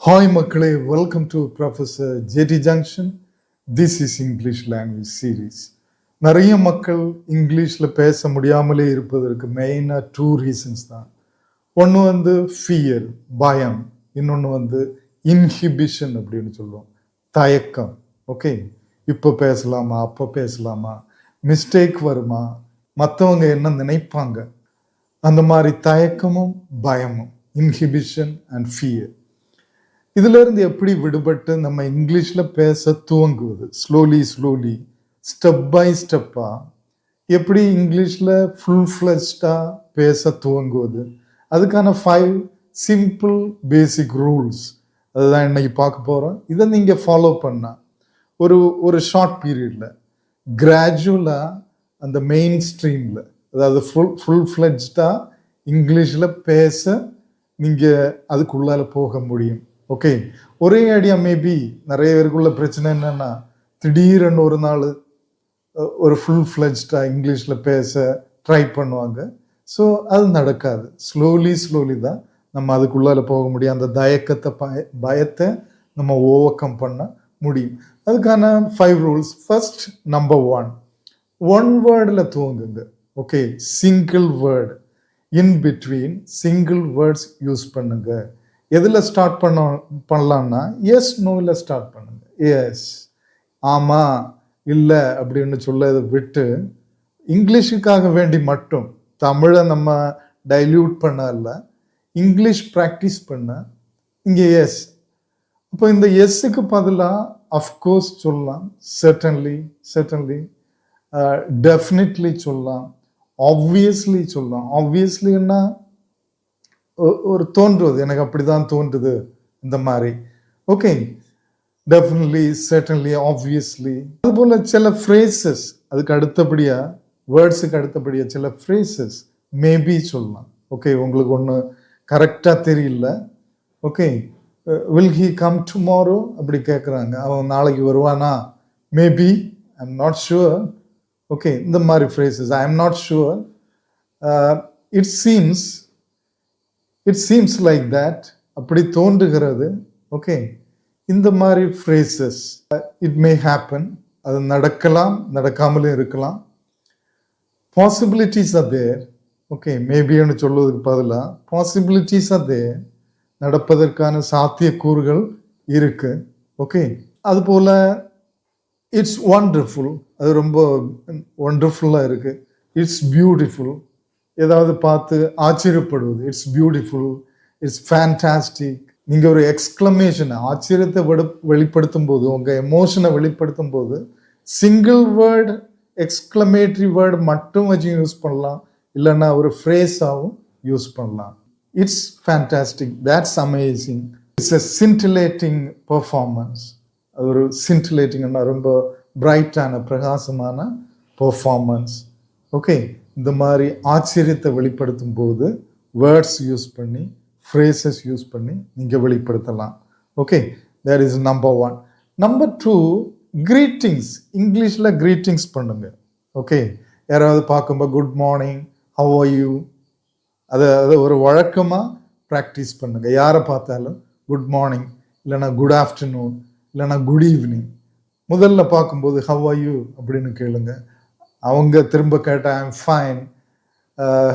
Hi மக்களே, welcome to Professor JT Junction. This is English language series. நிறைய மக்கள் இங்கிலீஷில் பேச முடியாமலே இருப்பதற்கு மெயினாக 2 ரீசன்ஸ் தான். ஒன்று ஃபியர், பயம். இன்னொன்று இன்ஹிபிஷன் அப்படின்னு சொல்லுவோம், தயக்கம். ஓகே, இப்போ பேசலாமா, அப்போ பேசலாமா, மிஸ்டேக் வருமா, மற்றவங்க என்ன நினைப்பாங்க, அந்த மாதிரி தயக்கமும் பயமும், இன்ஹிபிஷன் அண்ட் ஃபியர். இதிலிருந்து எப்படி விடுபட்டு நம்ம இங்கிலீஷில் பேச துவங்குவது, ஸ்லோலி ஸ்டெப் பை ஸ்டெப்பாக எப்படி இங்கிலீஷில் ஃபுல் ஃப்ளெஜ்டாக பேச துவங்குவது, அதுக்கான 5 சிம்பிள் பேசிக் ரூல்ஸ் அதுதான் இன்னைக்கு பார்க்க போகிறோம். இதை நீங்கள் ஃபாலோ பண்ணால் ஒரு ஷார்ட் பீரியடில் கிராஜுவலாக அந்த மெயின் ஸ்ட்ரீமில், அதாவது ஃபுல் ஃப்ளெஜ்டாக இங்கிலீஷில் பேச நீங்கள் அதுக்குள்ளால போக முடியும். ஓகே, ஒரே ஐடியா மேபி நிறைய பேருக்குள்ள பிரச்சனை என்னன்னா, திடீரென்னு ஒரு நாள் ஒரு ஃபுல் ஃப்ளெஜ்டாக இங்கிலீஷில் பேச ட்ரை பண்ணுவாங்க. ஸோ அது நடக்காது. ஸ்லோலி தான் நம்ம அதுக்குள்ளால போக முடியும். அந்த பயத்தை நம்ம ஓவர் கம் பண்ண முடியும். அதுக்கான 5 ரூல்ஸ். ஃபர்ஸ்ட், நம்பர் 1 வேர்டில் துவங்குங்க. Okay, single word, in between single words use பண்ணுங்க. எதில் ஸ்டார்ட் பண்ணலான்னா, எஸ் நோவில் ஸ்டார்ட் பண்ணுங்க. எஸ், ஆமாம், இல்லை அப்படின்னு சொல்லதை விட்டு இங்கிலீஷுக்காக வேண்டி மட்டும், தமிழை நம்ம டைல்யூட் பண்ணல, இங்கிலீஷ் ப்ராக்டிஸ் பண்ண இங்கே எஸ். அப்போ இந்த எஸ்ஸுக்கு பதிலாக அஃப்கோர்ஸ் சொல்லலாம், சர்டன்லி, டெஃபினெட்லி சொல்லலாம், ஆப்வியஸ்லி சொல்லலாம். ஆப்வியஸ்லின்னா ஒரு தோன்றுவது, எனக்கு அப்படிதான் தோன்றுது, இந்த மாதிரி. Okay, definitely, certainly, obviously. அதுபோல் சில ஃப்ரேசஸ், அதுக்கு அடுத்தபடியாக, வேர்ட்ஸுக்கு அடுத்தபடியாக சில ஃப்ரேசஸ் மேபி சொல்லலாம். ஓகே, உங்களுக்கு ஒன்று கரெக்டாக தெரியல. Okay, will he come tomorrow அப்படி கேட்குறாங்க, அவன் நாளைக்கு வருவானா, maybe, I am not sure. Okay, இந்த மாதிரி phrases, I am not sure, it seems like that, அப்படி தோன்றுகிறது. ஓகே, இந்த மாதிரி ஃப்ரேசஸ், இட் மே ஹேப்பன், அது நடக்கலாம், நடக்காமலும் இருக்கலாம். Possibilities are there. ஓகே, மேபின்னு சொல்வதற்கு பதிலாக பாசிபிலிட்டிஸ் ஆர் தேர், நடப்பதற்கான சாத்தியக்கூறுகள் இருக்கு. ஓகே, அதுபோல் இட்ஸ் ஒண்டர்ஃபுல், அது ரொம்ப ஒண்டர்ஃபுல்லாக இருக்கு. இட்ஸ் பியூட்டிஃபுல், ஏதாவது பார்த்து ஆச்சரியப்படுவது, இட்ஸ் பியூட்டிஃபுல், இட்ஸ் ஃபேண்டாஸ்டிக். நீங்கள் ஒரு எக்ஸ்க்ளமேஷன், ஆச்சரியத்தை வெளிப்படுத்தும் போது, உங்கள் எமோஷனை வெளிப்படுத்தும் போது, சிங்கிள் வேர்டு, எக்ஸ்க்ளமேட்டரி வேர்டு மட்டும் வச்சு யூஸ் பண்ணலாம், இல்லைன்னா ஒரு ஃப்ரேஸாகவும் யூஸ் பண்ணலாம். It's fantastic, that's amazing, it's a scintillating performance. அது ஒரு சின்டிலேட்டிங்னா ரொம்ப பிரைட்டான, பிரகாசமான பெர்ஃபார்மன்ஸ். ஓகே, இந்த மாதிரி ஆச்சரியத்தை வெளிப்படுத்தும் போது வேர்ட்ஸ் யூஸ் பண்ணி, ஃப்ரேசஸ் யூஸ் பண்ணி நீங்கள் வெளிப்படுத்தலாம். Okay, that is number 1. Number 2, greetings. இங்கிலீஷில் கிரீட்டிங்ஸ் பண்ணுங்க. ஓகே, யாராவது பார்க்கும்போது good morning, how are you, அதை ஒரு வழக்கமாக ப்ராக்டிஸ் பண்ணுங்க. யாரை பார்த்தாலும் குட் மார்னிங், இல்லைனா குட் ஆஃப்டர்நூன், இல்லைனா குட் ஈவினிங். முதல்ல பார்க்கும்போது ஹவ் ஆர் யூ அப்படின்னு கேளுங்க. அவங்க திரும்ப கேட்டால் I'm fine,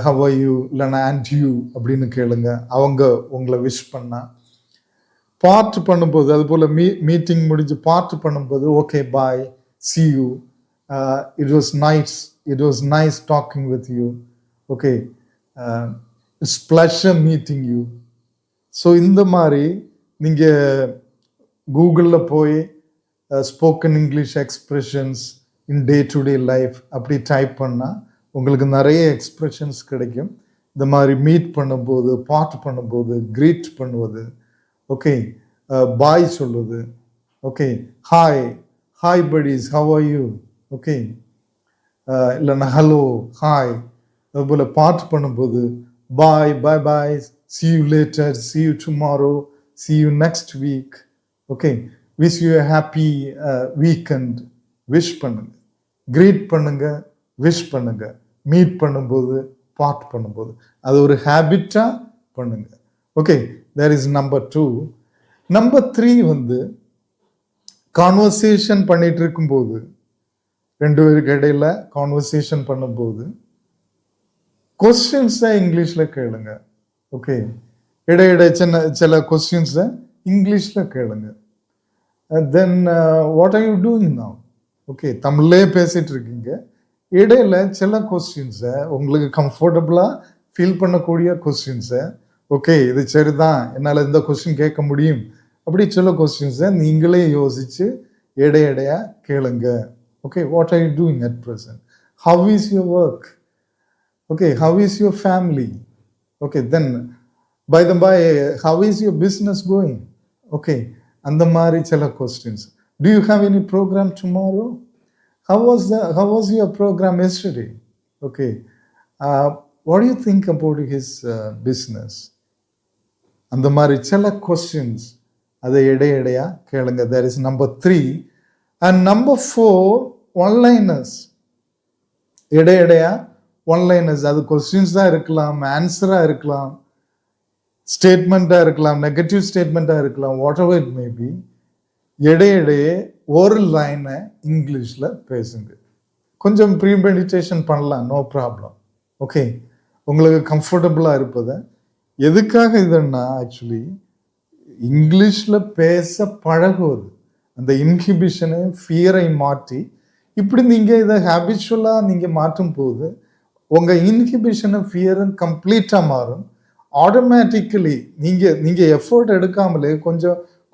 how are you, இல்லைனா அண்ட் யூ அப்படின்னு கேளுங்க. அவங்க உங்களை விஷ் பண்ணால், பார்ட் பண்ணும்போது அதுபோல் மீட்டிங் முடிஞ்சு பார்ட் பண்ணும்போது okay bye, see you, it was nice talking with you, okay, it's pleasure meeting you. So இந்த மாதிரி நீங்கள் கூகுளில் போய் spoken English expressions in day to day life அப்படி டைப் பண்ணால் உங்களுக்கு நிறைய எக்ஸ்பிரஷன்ஸ் கிடைக்கும். இந்த மாதிரி மீட் பண்ணும்போது, பார்ட் பண்ணும்போது, க்ரீட் பண்ணுவது, ஓகே, பாய் சொல்லுவது, okay, hi buddies, how are you, okay, இல்லைன்னா ஹலோ, ஹாய். அதுபோல் பார்ட் பண்ணும்போது பாய், see you later, see you tomorrow, see you next week, ஓகே, wish you a happy weekend. Wish பண்ணுங்க, கிரீட் பண்ணுங்க, விஷ் பண்ணுங்க, மீட் பண்ணும்போது, பார்ட் பண்ணும்போது. அது ஒரு ஹேபிட்டாக பண்ணுங்க. Okay, there is number 2. Number 3 வந்து கான்வர்சேஷன் பண்ணிட்டு இருக்கும்போது, 2 பேருக்கு இடையில கான்வர்சேஷன் பண்ணும்போது கொஸ்டின்ஸை இங்கிலீஷில் கேளுங்க. ஓகே, இடையிட சில கொஸ்டின்ஸை இங்கிலீஷில் கேளுங்க. Then what are you doing now? Okay, தமிழ்லே பேசிட்டு இருக்கீங்க, இடையில சில கொஸ்டின்ஸை உங்களுக்கு கம்ஃபர்டபுளாக ஃபீல் பண்ணக்கூடிய கொஸ்டின்ஸை, ஓகே இது சரிதான், என்னால் இந்த கொஸ்டின் கேட்க முடியும், அப்படி சில கொஸ்டின்ஸை நீங்களே யோசிச்சு இடையிடையா கேளுங்க. Okay, what are you doing at present? How is your work? Okay, how is your family? Okay, then by how is your business going? Okay, and the mari chala questions. Do you have any program tomorrow? How was your program yesterday? Okay, what do you think about his business? And the mari chala questions adha edeya kelunga. That is number 3. And number 4, one-liners. Edeya one-liners. அது கொஸ்டின்ஸாக இருக்கலாம், ஆன்சராக இருக்கலாம், ஸ்டேட்மெண்ட்டாக இருக்கலாம், negative ஸ்டேட்மெண்ட்டாக இருக்கலாம், what ever it may B. இடையிடையே ஒரு லைனை இங்கிலீஷில் பேசுங்க. கொஞ்சம் ப்ரீமெடிடேஷன் பண்ணலாம், நோ ப்ராப்ளம். ஓகே, உங்களுக்கு கம்ஃபர்டபுளாக இருப்பதை. எதுக்காக இதுன்னா, ஆக்சுவலி இங்கிலீஷில் பேச பழகுவது அந்த இன்ஹிபிஷனை, ஃபியரை மாற்றி, இப்படி நீங்கள் இதை ஹேபிச்சுவலாக நீங்கள் மாற்றும் போது உங்கள் இன்ஹிபிஷனும் ஃபியரும் கம்ப்ளீட்டாக மாறும். ஆட்டோமேட்டிக்கலி நீங்கள் எஃபோர்ட் எடுக்காமலே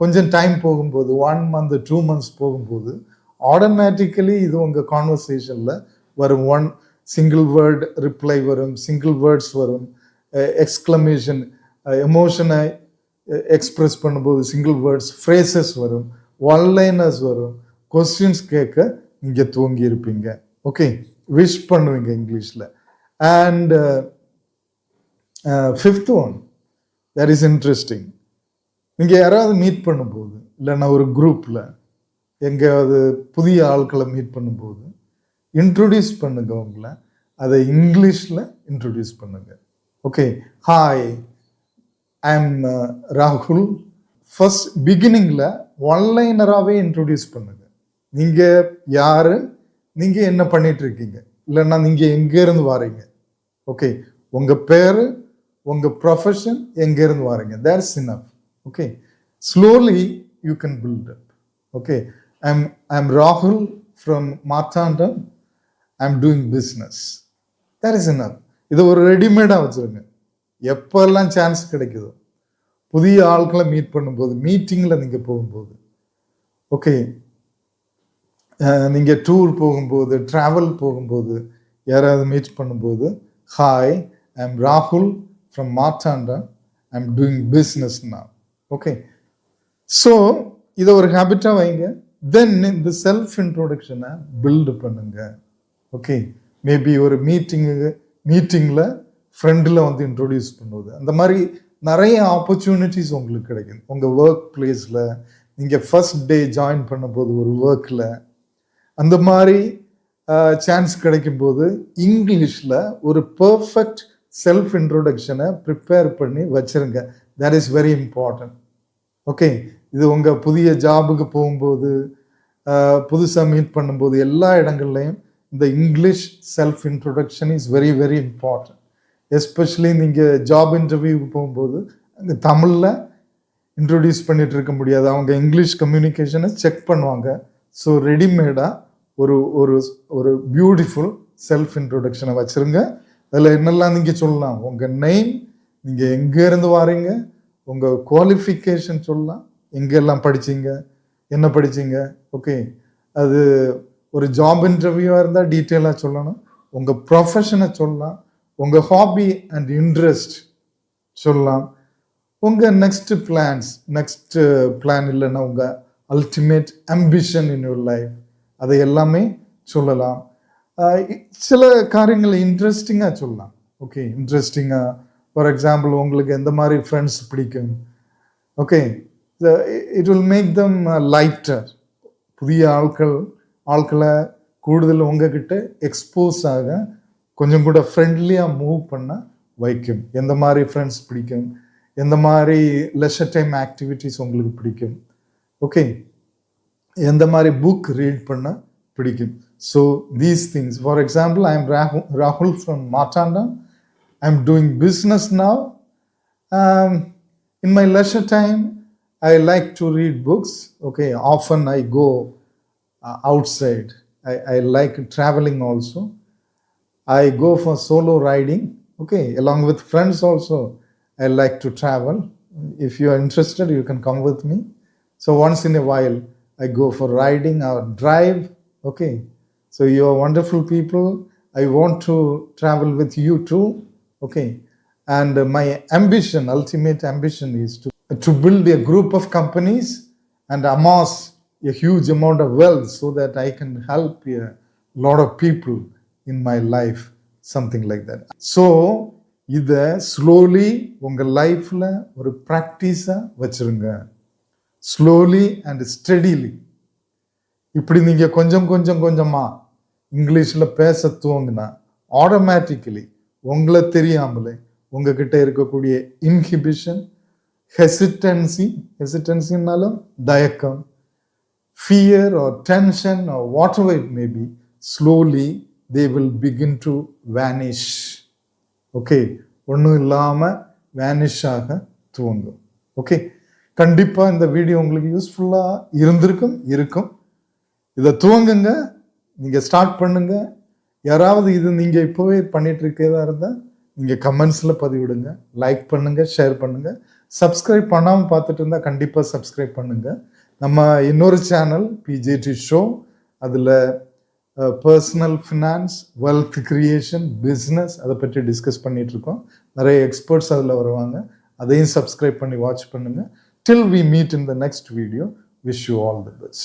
கொஞ்சம் டைம் போகும்போது, 1 month 2 months போகும்போது ஆட்டோமேட்டிக்கலி இது உங்கள் கான்வர்சேஷனில் வரும். சிங்கிள் வேர்ட் ரிப்ளை வரும், சிங்கிள் வேர்ட்ஸ் வரும், எக்ஸ்க்ளமேஷன், எமோஷனை எக்ஸ்பிரஸ் பண்ணும்போது சிங்கிள் வேர்ட்ஸ், ஃப்ரேசஸ் வரும், ஒன்லைனர்ஸ் வரும், கொஸ்டின்ஸ் கேட்க நீங்கள் தூங்கி இருப்பீங்க. ஓகே, விஷ் பண்ணுவீங்க இங்கிலீஷில். And 5th one, that is interesting. நீங்கள் யாராவது மீட் பண்ணும்போது, இல்லைன்னா ஒரு குரூப்பில் எங்கேயாவது புதிய ஆட்களை மீட் பண்ணும்போது இன்ட்ரொடியூஸ் பண்ணுங்க உங்களை. அதை இங்கிலீஷில் இன்ட்ரொடியூஸ் பண்ணுங்க. ஓகே, ஹாய், ஐ எம் ராகுல். ஃபர்ஸ்ட் பிகினிங்கில் ஒன்லைனராகவே இன்ட்ரொடியூஸ் பண்ணுங்க. நீங்கள் யார், நீங்கள் என்ன பண்ணிட்டு இருக்கீங்க, இல்லைன்னா நீங்கள் எங்கேருந்து வாரீங்க. ஓகே, உங்கள் பேர், உங்கள் ப்ரொஃபஷன், எங்கேருந்து வாரீங்க. That's enough. Okay, slowly you can build up. Okay, I am ராகுல் from Marthandam, I am doing business. That is enough. இதை ஒரு ரெடிமேடாக வச்சுருங்க. எப்போல்லாம் சான்ஸ் கிடைக்குதோ, புதிய ஆட்களை மீட் பண்ணும்போது, மீட்டிங்கில் நீங்கள் போகும்போது, ஓகே, நீங்கள் டூர் போகும்போது, ட்ராவல் போகும்போது, யாராவது மீட் பண்ணும்போது, ஹாய், ஐ எம் ராகுல் from Marthanda, I am doing business now. Okay, so இதை ஒரு ஹேபிட்டாக வைங்க. தென் இந்த செல்ஃப் இன்ட்ரோடக்ஷனை பில்டு பண்ணுங்க. ஓகே, மேபி ஒரு மீட்டிங்கில் ஃப்ரெண்டில் வந்து இன்ட்ரோடியூஸ் பண்ணுவது, அந்த மாதிரி நிறைய ஆப்பர்ச்சுனிட்டிஸ் உங்களுக்கு கிடைக்கும். உங்கள் ஒர்க் பிளேஸில் நீங்கள் ஃபர்ஸ்ட் டே ஜாயின் பண்ணும்போது ஒரு ஒர்க்கில், அந்த மாதிரி சான்ஸ் கிடைக்கும்போது இங்கிலீஷில் ஒரு பர்ஃபெக்ட் செல்ஃப் இன்ட்ரோடக்ஷனை ப்ரிப்பேர் பண்ணி வச்சுருங்க. That is very important. Okay, இது உங்கள் புதிய ஜாபுக்கு போகும்போது, புதுசாக மீட் பண்ணும்போது, எல்லா இடங்கள்லையும் இந்த English self introduction is very very important. Especially நீங்கள் ஜாப் இன்டர்வியூக்கு போகும்போது அங்கே தமிழில் இன்ட்ரொடியூஸ் பண்ணிட்டு இருக்க முடியாது. அவங்க இங்கிலீஷ் கம்யூனிகேஷனை செக் பண்ணுவாங்க. ஸோ ரெடிமேடாக ஒரு ஒரு ஒரு பியூட்டிஃபுல் செல்ஃப் இன்ட்ரோடக்ஷனை வச்சுருங்க. அதில் என்னெல்லாம் நீங்கள் சொல்லலாம், உங்கள் நேம், நீங்கள் எங்கேருந்து வாரீங்க, உங்கள் குவாலிஃபிகேஷன் சொல்லலாம், எங்கெல்லாம் படிச்சிங்க, என்ன படிச்சிங்க. ஓகே, அது ஒரு ஜாப் இன்டர்வியூவாக இருந்தால் டீட்டெயிலாக சொல்லணும். உங்கள் ப்ரொஃபஷனை சொல்லலாம், உங்கள் ஹாபி அண்ட் இன்ட்ரெஸ்ட் சொல்லலாம், உங்கள் நெக்ஸ்ட் பிளான் இல்லைன்னா உங்கள் ultimate ambition in your life, அதை எல்லாமே சொல்லலாம். சில காரியங்களை இன்ட்ரெஸ்டிங்காக சொல்லலாம். ஓகே, இன்ட்ரெஸ்டிங்காக, ஃபார் எக்ஸாம்பிள் உங்களுக்கு எந்த மாதிரி ஃப்ரெண்ட்ஸ் பிடிக்கும். Okay, it will make them lighter. புதிய ஆட்களை கூடுதல் உங்ககிட்ட எக்ஸ்போஸ் ஆக கொஞ்சம் கூட ஃப்ரெண்ட்லியாக மூவ் பண்ண வைக்கும். எந்த மாதிரி ஃப்ரெண்ட்ஸ் பிடிக்கும், எந்த மாதிரி லெஷர் டைம் ஆக்டிவிட்டீஸ் உங்களுக்கு பிடிக்கும், ஓகே, எந்த மாதிரி புக் ரீட் பண்ண பிடிக்கும். So these things, for example, I am ராகுல் from Marthandam. I am doing business now. In my leisure time, I like to read books. Okay, often I go outside. I like traveling also. I go for solo riding. Okay, along with friends also, I like to travel. If you are interested, you can come with me. So once in a while, I go for riding or drive. Okay, so you are wonderful people. I want to travel with you too. Okay, and my ambition, ultimate ambition, is to build a group of companies and amass a huge amount of wealth so that I can help a lot of people in my life, something like that. So இதை slowly உங்கள் லைஃப்பில் ஒரு ப்ராக்டிஸாக வச்சுருங்க. Slowly and steadily இப்படி நீங்கள் கொஞ்சம் கொஞ்சம் கொஞ்சமாக இங்கிலீஷில் பேச துவங்கினா ஆட்டோமேட்டிக்கலி உங்களை தெரியாமலே உங்ககிட்ட இருக்கக்கூடிய இன்ஹிபிஷன், ஹெசிட்டன்சினாலும் தயக்கம், fear or tension or whatever it may be, slowly they will begin to vanish. Okay, ஒன்றும் இல்லாமல் வேனிஷ் ஆக துவங்கும். ஓகே, கண்டிப்பாக இந்த வீடியோ உங்களுக்கு யூஸ்ஃபுல்லாக இருக்கும். இதை துவங்குங்க, நீங்கள் ஸ்டார்ட் பண்ணுங்க. யாராவது இது நீங்கள் இப்போவே பண்ணிட்டு இருக்கிறதா இருந்தால் நீங்கள் கமெண்ட்ஸில் பதிவிடுங்க, லைக் பண்ணுங்கள், ஷேர் பண்ணுங்கள். சப்ஸ்கிரைப் பண்ணாமல் பார்த்துட்டு இருந்தால் கண்டிப்பாக சப்ஸ்கிரைப் பண்ணுங்கள். நம்ம இன்னொரு சேனல் பிஜேடி ஷோ, அதில் personal finance, wealth creation, business அதை பற்றி டிஸ்கஸ் பண்ணிட்டு இருக்கோம். நிறைய எக்ஸ்பர்ட்ஸ் அதில் வருவாங்க. அதையும் சப்ஸ்கிரைப் பண்ணி வாட்ச் பண்ணுங்கள். Till we meet in the next video, wish you all the best.